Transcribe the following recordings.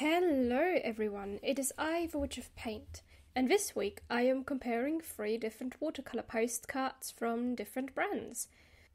Hello everyone, it is I, the Witch of Paint, and this week I am comparing 3 different watercolour postcards from different brands.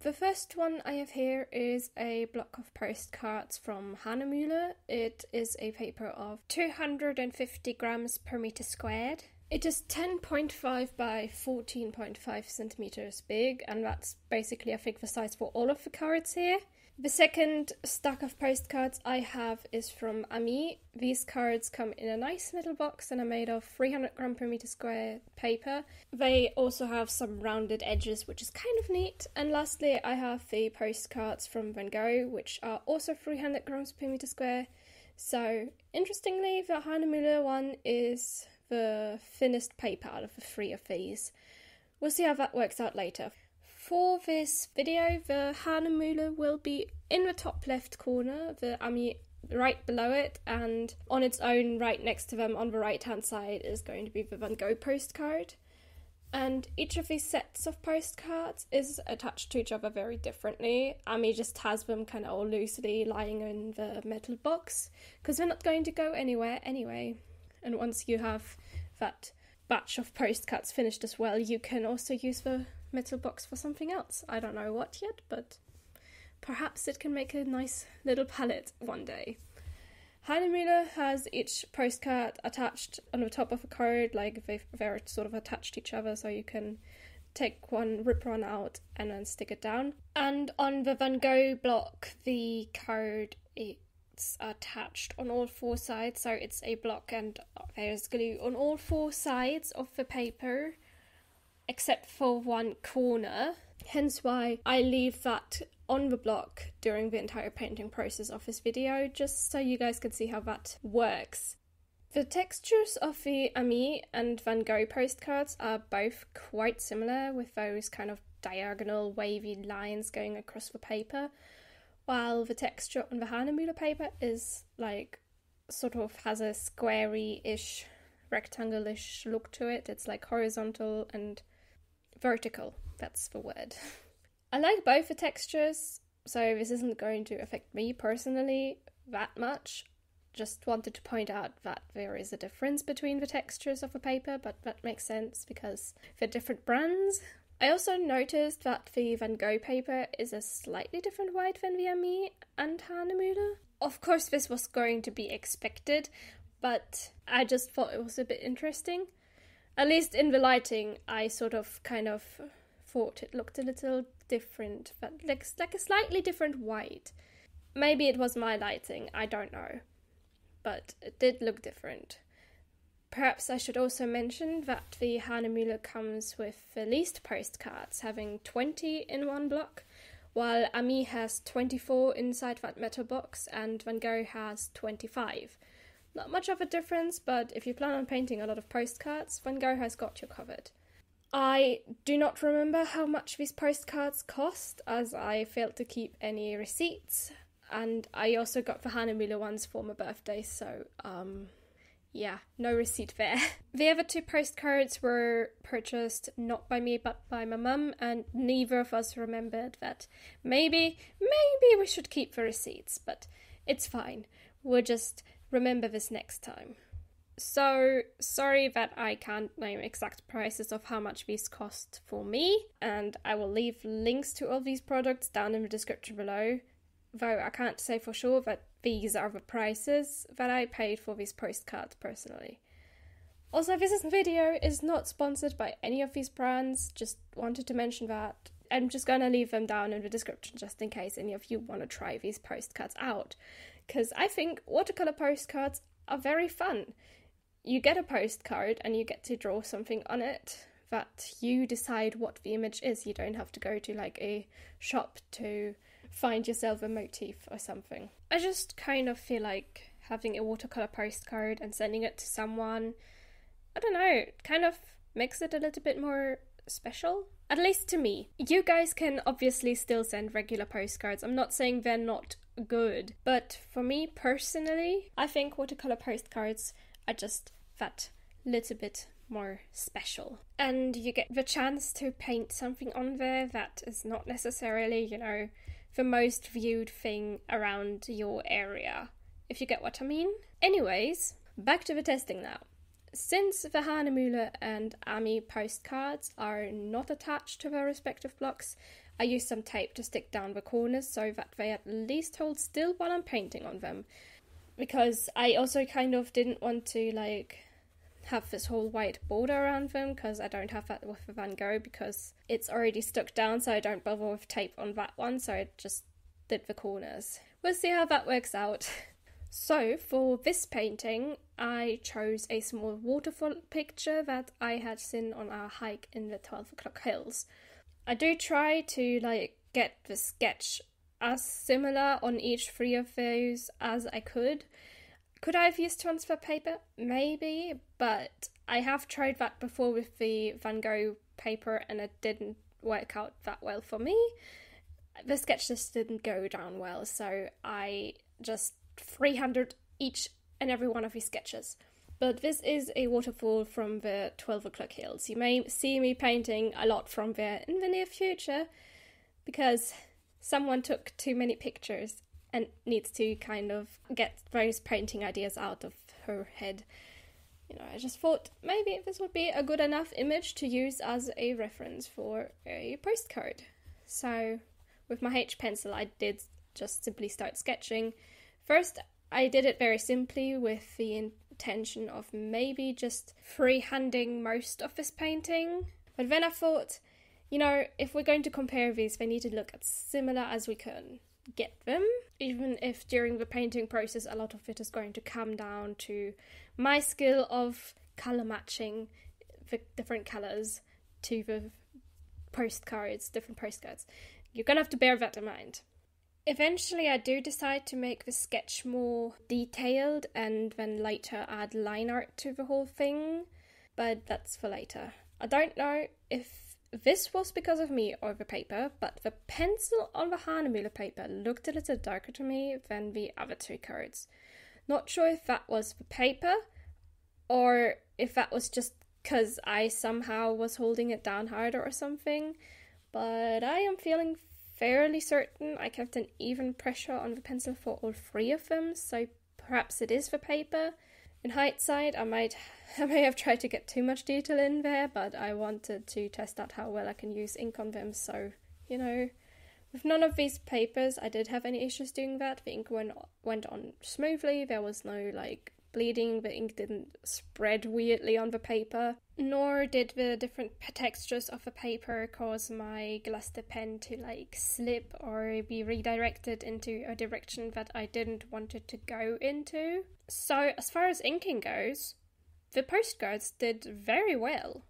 The first one I have here is a block of postcards from Hahnemühle. It is a paper of 250 grams per meter squared. It is 10.5 by 14.5 centimeters big, and that's basically I think the size for all of the cards here. The second stack of postcards I have is from Ami. These cards come in a nice little box and are made of 300 gram per meter square paper. They also have some rounded edges, which is kind of neat. And lastly, I have the postcards from Van Gogh, which are also 300 grams per meter square. So, interestingly, the Hahnemühle one is the thinnest paper out of the 3 of these. We'll see how that works out later. For this video, the Hahnemühle will be in the top left corner, the Ami right below it, and on its own right next to them on the right hand side is going to be the Van Gogh postcard. And each of these sets of postcards is attached to each other very differently. Ami just has them kind of all loosely lying in the metal box, because they're not going to go anywhere anyway. And once you have that batch of postcards finished as well, you can also use the metal box for something else. I don't know what yet, but perhaps it can make a nice little palette one day. Hahnemühle has each postcard attached on the top of a card, like they're sort of attached to each other, so you can take one, rip one out, and then stick it down. And on the Van Gogh block, the card it's attached on all 4 sides, so it's a block and there's glue on all 4 sides of the paper, except for one corner, hence why I leave that on the block during the entire painting process of this video, just so you guys can see how that works. The textures of the Ami and Van Gogh postcards are both quite similar, with those kind of diagonal wavy lines going across the paper, while the texture on the Hahnemühle paper is like, sort of has a squarey-ish, rectangle-ish look to it. It's like horizontal and vertical, that's the word. I like both the textures, so this isn't going to affect me personally that much. Just wanted to point out that there is a difference between the textures of the paper, but that makes sense because they're different brands. I also noticed that the Van Gogh paper is a slightly different white than the Ami and Hahnemühle. Of course this was going to be expected, but I just thought it was a bit interesting. At least in the lighting, I sort of kind of thought it looked a little different, but like a slightly different white. Maybe it was my lighting, I don't know. But it did look different. Perhaps I should also mention that the Hahnemühle comes with the least postcards, having 20 in one block, while Ami has 24 inside that metal box and Van Gogh has 25. Not much of a difference, but if you plan on painting a lot of postcards, Van Gogh has got you covered. I do not remember how much these postcards cost, as I failed to keep any receipts, and I also got the Hahnemühle ones for my birthday, so, yeah, no receipt there. The other 2 postcards were purchased not by me, but by my mum, and neither of us remembered that maybe we should keep the receipts, but it's fine. We'll just remember this next time. So, sorry that I can't name exact prices of how much these cost for me, and I will leave links to all these products down in the description below, though I can't say for sure that these are the prices that I paid for these postcards personally. Also, this video is not sponsored by any of these brands, just wanted to mention that. I'm just gonna leave them down in the description just in case any of you want to try these postcards out, because I think watercolour postcards are very fun. You get a postcard and you get to draw something on it that you decide what the image is. You don't have to go to like a shop to find yourself a motif or something. I just kind of feel like having a watercolour postcard and sending it to someone, I don't know, kind of makes it a little bit more special. At least to me. You guys can obviously still send regular postcards. I'm not saying they're not good, but for me personally, I think watercolour postcards are just that little bit more special. And you get the chance to paint something on there that is not necessarily, you know, the most viewed thing around your area. if you get what I mean. Anyways, back to the testing now. Since the Hahnemühle and Ami postcards are not attached to their respective blocks, I use some tape to stick down the corners so that they at least hold still while I'm painting on them. Because I also kind of didn't want to have this whole white border around them, because I don't have that with the Van Gogh because it's already stuck down, so I don't bother with tape on that one, so I just did the corners. We'll see how that works out. So for this painting, I chose a small waterfall picture that I had seen on our hike in the 12 o'clock hills. I do try to get the sketch as similar on each three of those as I could. Could I have used transfer paper? Maybe, but I have tried that before with the Van Gogh paper and it didn't work out that well for me. The sketch just didn't go down well, so I just freehanded each and every one of these sketches. But this is a waterfall from the 12 o'clock hills. You may see me painting a lot from there in the near future because someone took too many pictures and needs to kind of get those painting ideas out of her head. I just thought maybe this would be a good enough image to use as a reference for a postcard. So with my H pencil, I did just simply start sketching. First, I did it very simply with the intention of maybe just freehanding most of this painting. But then I thought, if we're going to compare these, they need to look as similar as we can get them, even if during the painting process a lot of it is going to come down to my skill of colour matching the different colours to the different postcards. You're going to have to bear that in mind. Eventually I do decide to make the sketch more detailed and then later add line art to the whole thing, but that's for later. I don't know if this was because of me or the paper, but the pencil on the Hahnemühle paper looked a little darker to me than the other two cards. Not sure if that was the paper or if that was just because I somehow was holding it down harder or something, but I am feeling fairly certain I kept an even pressure on the pencil for all three of them, so perhaps it is the paper. In hindsight, I may have tried to get too much detail in there, but I wanted to test out how well I can use ink on them, so, with none of these papers I did have any issues doing that. The ink went on smoothly, there was no, bleeding, the ink didn't spread weirdly on the paper, nor did the different textures of the paper cause my Gluster pen to slip or be redirected into a direction that I didn't want it to go into. So as far as inking goes, the postcards did very well.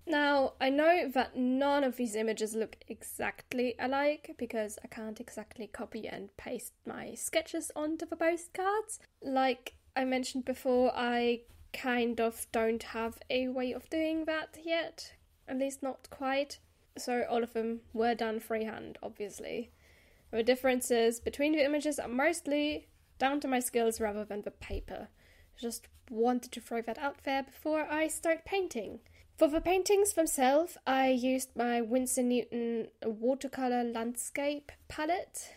Now, I know that none of these images look exactly alike because I can't exactly copy and paste my sketches onto the postcards. Like I mentioned before, I kind of don't have a way of doing that yet, at least not quite. So all of them were done freehand, obviously. The differences between the images are mostly down to my skills rather than the paper. Just wanted to throw that out there before I start painting. For the paintings themselves, I used my Winsor Newton watercolour landscape palette.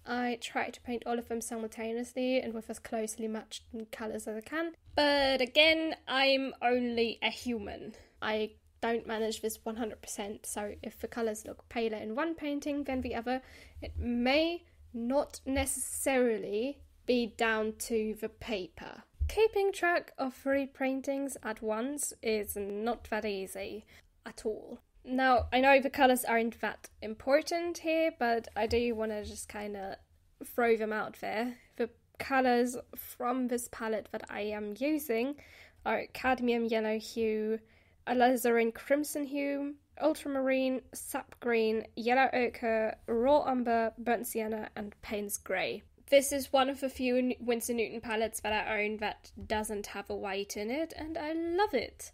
I try to paint all of them simultaneously and with as closely matched colours as I can. But again, I'm only a human. I don't manage this 100%, so if the colours look paler in one painting than the other, it may not necessarily be down to the paper. Keeping track of 3 paintings at once is not that easy at all. Now, I know the colours aren't that important here, but I do want to just kind of throw them out there. The colours from this palette that I am using are cadmium yellow hue, alizarin crimson hue, ultramarine, sap green, yellow ochre, raw umber, burnt sienna, and Payne's grey. This is one of the few Winsor Newton palettes that I own that doesn't have a white in it, and I love it.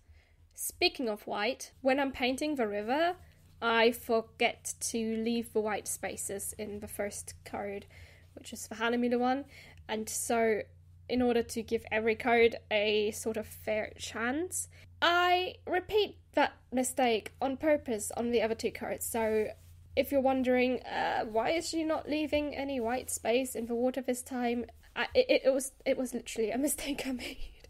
Speaking of white, when I'm painting the river, I forget to leave the white spaces in the first card, which is the Hahnemühle one, and so in order to give every card a sort of fair chance, I repeat that mistake on purpose on the other 2 cards. So if you're wondering, why is she not leaving any white space in the water this time? It was literally a mistake I made.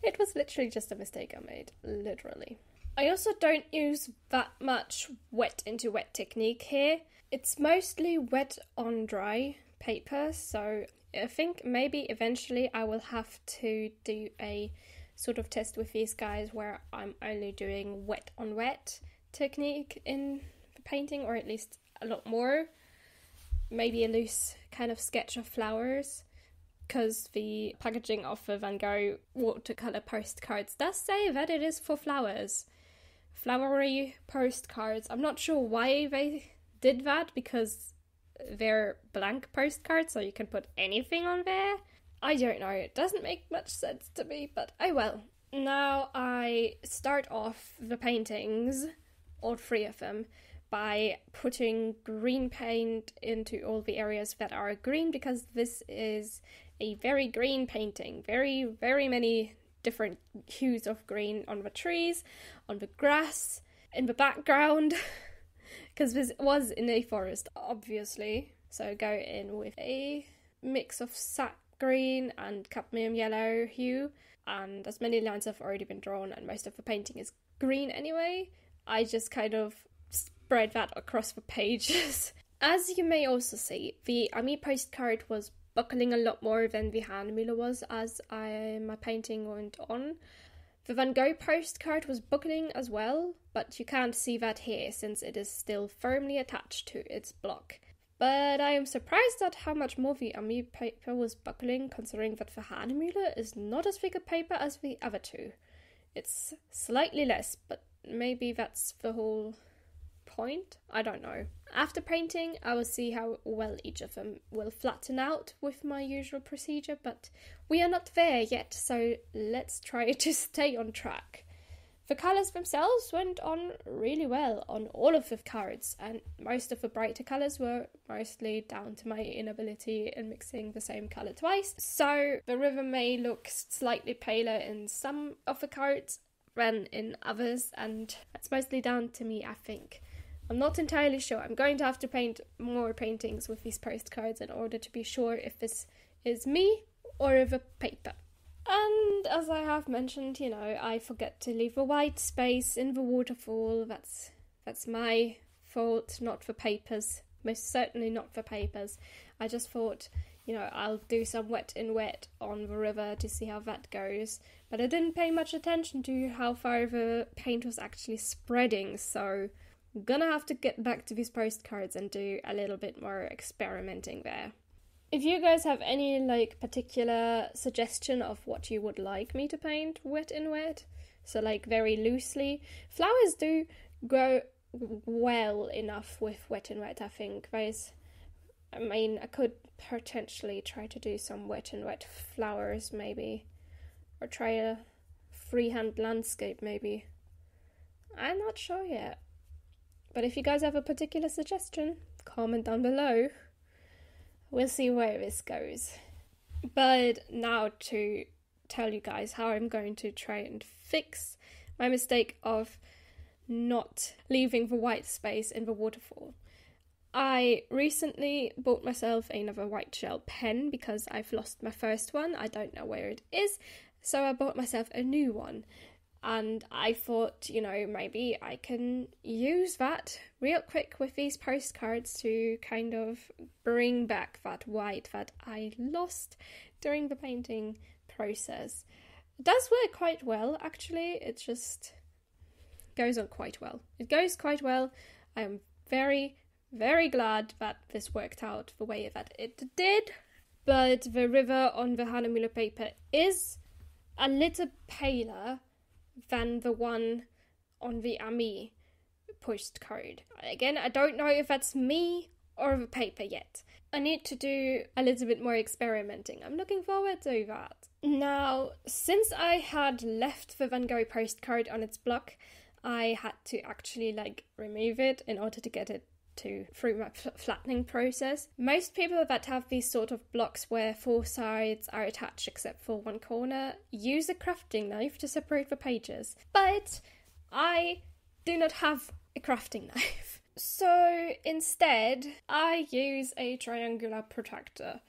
It was literally just a mistake I made, literally. I also don't use that much wet into wet technique here. It's mostly wet on dry paper, so I think maybe eventually I will have to do a sort of test with these guys where I'm only doing wet on wet technique in the painting, or at least a lot more. Maybe a loose kind of sketch of flowers, because the packaging of the Van Gogh watercolour postcards does say that it is for flowers. Flowery postcards. I'm not sure why they did that, because they're blank postcards, so you can put anything on there. I don't know, it doesn't make much sense to me, but oh well. Now I start off the paintings, all three of them, by putting green paint into all the areas that are green, because this is a very green painting. Very, very many different hues of green on the trees, on the grass, in the background, because this was in a forest, obviously. So go in with a mix of sap green and cadmium yellow hue, and as many lines have already been drawn and most of the painting is green anyway, I just kind of spread that across the pages. As you may also see, the Ami postcard was buckling a lot more than the Hahnemühle was as my painting went on. The Van Gogh postcard was buckling as well, but you can't see that here since it is still firmly attached to its block. But I am surprised at how much more the Ami paper was buckling, considering that the Hahnemühle is not as thick a paper as the other two. It's slightly less, but maybe that's the whole point? I don't know. After painting, I will see how well each of them will flatten out with my usual procedure, but we are not there yet, so let's try to stay on track. The colours themselves went on really well on all of the cards, and most of the brighter colours were mostly down to my inability in mixing the same colour twice. So the river may look slightly paler in some of the cards than in others, and that's mostly down to me, I think. I'm not entirely sure. I'm going to have to paint more paintings with these postcards in order to be sure if this is me or the paper. And as I have mentioned, I forget to leave a white space in the waterfall. That's my fault, not the papers. Most certainly not the papers. I just thought, I'll do some wet in wet on the river to see how that goes. But I didn't pay much attention to how far the paint was actually spreading, so I'm gonna have to get back to these postcards and do a little bit more experimenting there. If you guys have any particular suggestion of what you would like me to paint wet in wet, so very loosely, flowers do grow well enough with wet in wet, I think. I could potentially try to do some wet in wet flowers maybe, or try a freehand landscape maybe. I'm not sure yet. But if you guys have a particular suggestion, comment down below. We'll see where this goes. But now to tell you guys how I'm going to try and fix my mistake of not leaving the white space in the waterfall. I recently bought myself another white gel pen because I've lost my first one. I don't know where it is, so I bought myself a new one. And I thought, maybe I can use that real quick with these postcards to kind of bring back that white that I lost during the painting process. It does work quite well, actually. It just goes on quite well. It goes quite well. I am very, very glad that this worked out the way that it did. But the river on the Hahnemühle paper is a little paler than the one on the Ami postcard. Again, I don't know if that's me or the paper yet. I need to do a little bit more experimenting. I'm looking forward to that. Now, since I had left the Van Gogh postcard on its block, I had to actually remove it in order to get it through my flattening process. Most people that have these sort of blocks where four sides are attached except for one corner use a crafting knife to separate the pages. But I do not have a crafting knife. So instead, I use a triangular protractor.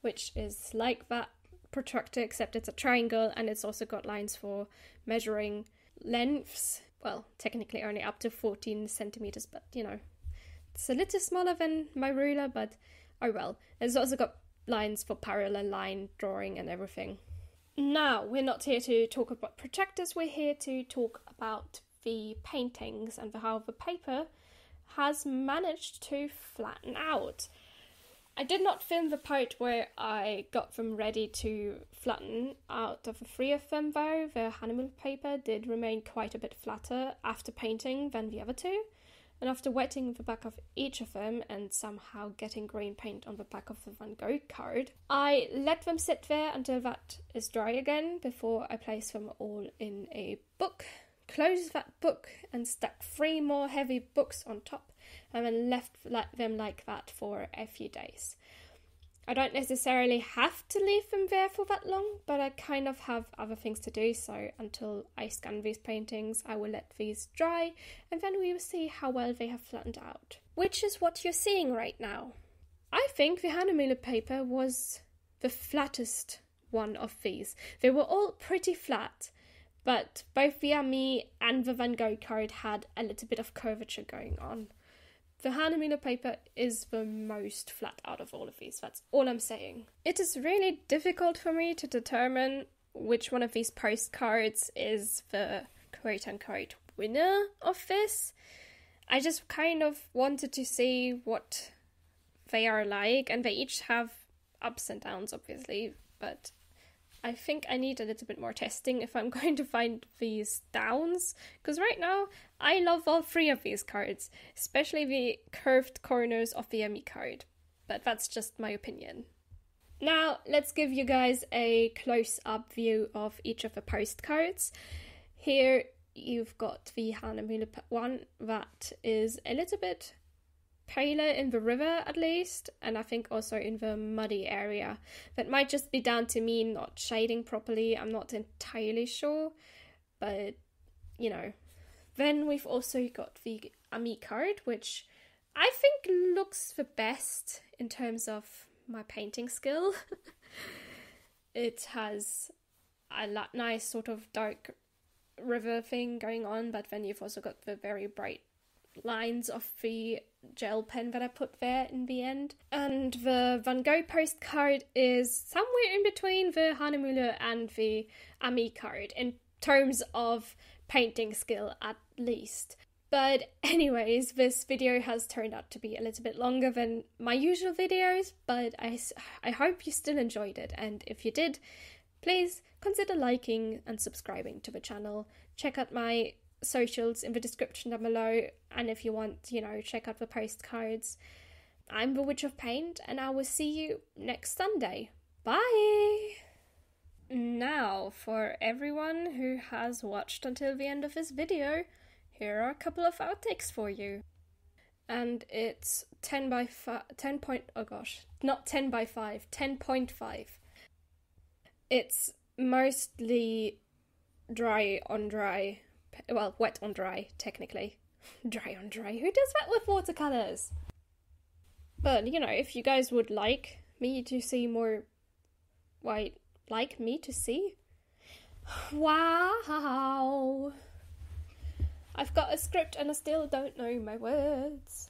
which is like that protractor, except it's a triangle, and it's also got lines for measuring lengths. Well, technically only up to 14 centimeters, but you know, it's a little smaller than my ruler, but oh well. It's also got lines for parallel line drawing and everything. Now, we're not here to talk about protractors, we're here to talk about the paintings and how the paper has managed to flatten out. I did not film the part where I got them ready to flatten. Out of the three of them though, the Hahnemuhle paper did remain quite a bit flatter after painting than the other two. And after wetting the back of each of them and somehow getting green paint on the back of the Van Gogh card, I let them sit there until that is dry again before I place them all in a book, closed that book and stuck 3 more heavy books on top, and then left them like that for a few days. I don't necessarily have to leave them there for that long, but I kind of have other things to do, so until I scan these paintings, I will let these dry, and then we will see how well they have flattened out. Which is what you're seeing right now. I think the Hahnemuhle paper was the flattest one of these. They were all pretty flat, but both the Ami and the Van Gogh card had a little bit of curvature going on. The Hahnemuhle paper is the most flat out of all of these, that's all I'm saying. It is really difficult for me to determine which one of these postcards is the quote-unquote winner of this. I just kind of wanted to see what they are like, and they each have ups and downs, obviously, but I think I need a little bit more testing if I'm going to find these downs, because right now I love all 3 of these cards, especially the curved corners of the Ami card, but that's just my opinion. Now let's give you guys a close-up view of each of the postcards. Here you've got the Hahnemuhle one that is a little bit paler in the river at least, and I think also in the muddy area. That might just be down to me not shading properly, I'm not entirely sure, but you know. Then we've also got the Ami card, which I think looks the best in terms of my painting skill. It has a nice sort of dark river thing going on, but then you've also got the very bright lines of the gel pen that I put there in the end. And the Van Gogh postcard is somewhere in between the Hahnemuhle and the Ami card in terms of painting skill at least. But anyways, this video has turned out to be a little bit longer than my usual videos, but I hope you still enjoyed it, and if you did, please consider liking and subscribing to the channel. Check out my socials in the description down below, and if you want, you know, check out the postcards. I'm the Witch of Paint, and I will see you next Sunday. Bye! Now, for everyone who has watched until the end of this video, here are a couple of outtakes for you. And it's 10 by 5, 10 point, oh gosh, not 10 by 5, 10.5. It's mostly dry on dry, well, wet on dry, technically. Dry on dry, who does that with watercolours? But, you know, if you guys would like me to see more, like me to see? Wow! I've got a script and I still don't know my words.